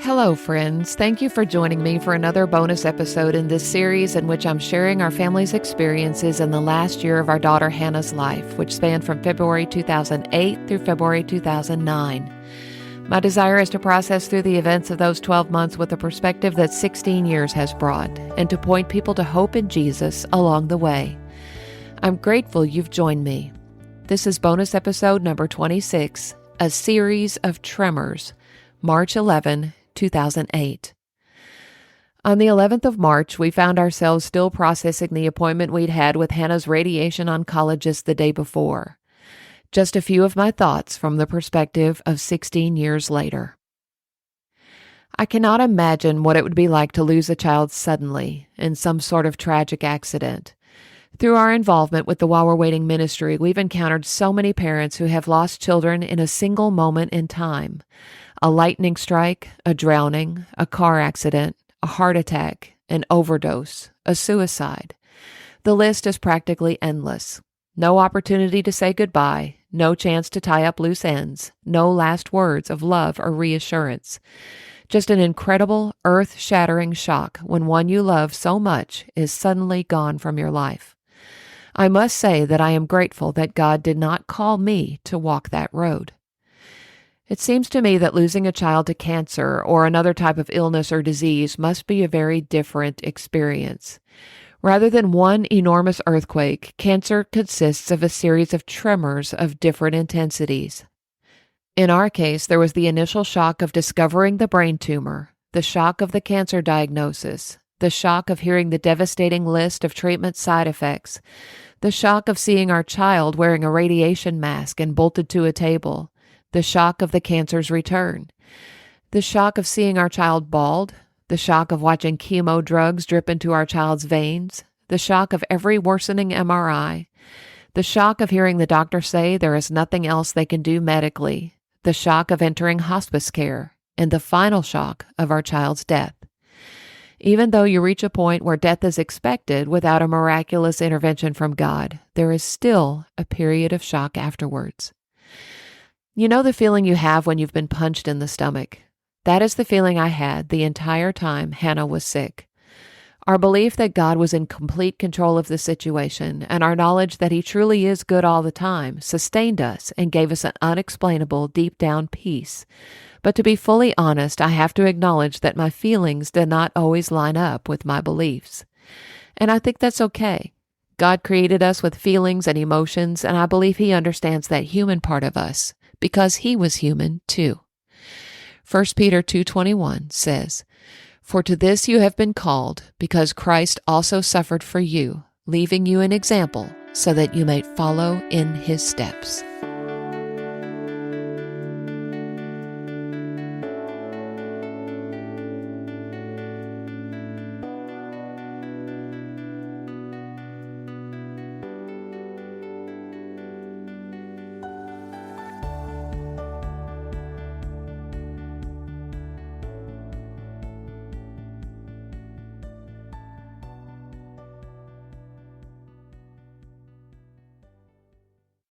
Hello, friends. Thank you for joining me for another bonus episode in this series in which I'm sharing our family's experiences in the last year of our daughter Hannah's life, which spanned from February 2008 through February 2009. My desire is to process through the events of those 12 months with the perspective that 16 years has brought, and to point people to hope in Jesus along the way. I'm grateful you've joined me. This is bonus episode number 26, a series of Tremors, March 11, 2008. On the 11th of March, we found ourselves still processing the appointment we'd had with Hannah's radiation oncologist the day before. Just a few of my thoughts from the perspective of 16 years later. I cannot imagine what it would be like to lose a child suddenly in some sort of tragic accident. Through our involvement with the While We're Waiting ministry, we've encountered so many parents who have lost children in a single moment in time. A lightning strike, a drowning, a car accident, a heart attack, an overdose, a suicide. The list is practically endless. No opportunity to say goodbye, no chance to tie up loose ends, no last words of love or reassurance. Just an incredible, earth-shattering shock when one you love so much is suddenly gone from your life. I must say that I am grateful that God did not call me to walk that road. It seems to me that losing a child to cancer or another type of illness or disease must be a very different experience. Rather than one enormous earthquake, cancer consists of a series of tremors of different intensities. In our case, there was the initial shock of discovering the brain tumor, the shock of the cancer diagnosis, the shock of hearing the devastating list of treatment side effects, the shock of seeing our child wearing a radiation mask and bolted to a table, the shock of the cancer's return, the shock of seeing our child bald, the shock of watching chemo drugs drip into our child's veins, the shock of every worsening MRI, the shock of hearing the doctor say there is nothing else they can do medically, the shock of entering hospice care, and the final shock of our child's death. Even though you reach a point where death is expected without a miraculous intervention from God, there is still a period of shock afterwards. You know the feeling you have when you've been punched in the stomach? That is the feeling I had the entire time Hannah was sick. Our belief that God was in complete control of the situation and our knowledge that He truly is good all the time sustained us and gave us an unexplainable deep-down peace. But to be fully honest, I have to acknowledge that my feelings did not always line up with my beliefs. And I think that's okay. God created us with feelings and emotions, and I believe He understands that human part of us, because He was human too. 1 Peter 2:21 says, "For to this you have been called, because Christ also suffered for you, leaving you an example, so that you might follow in His steps."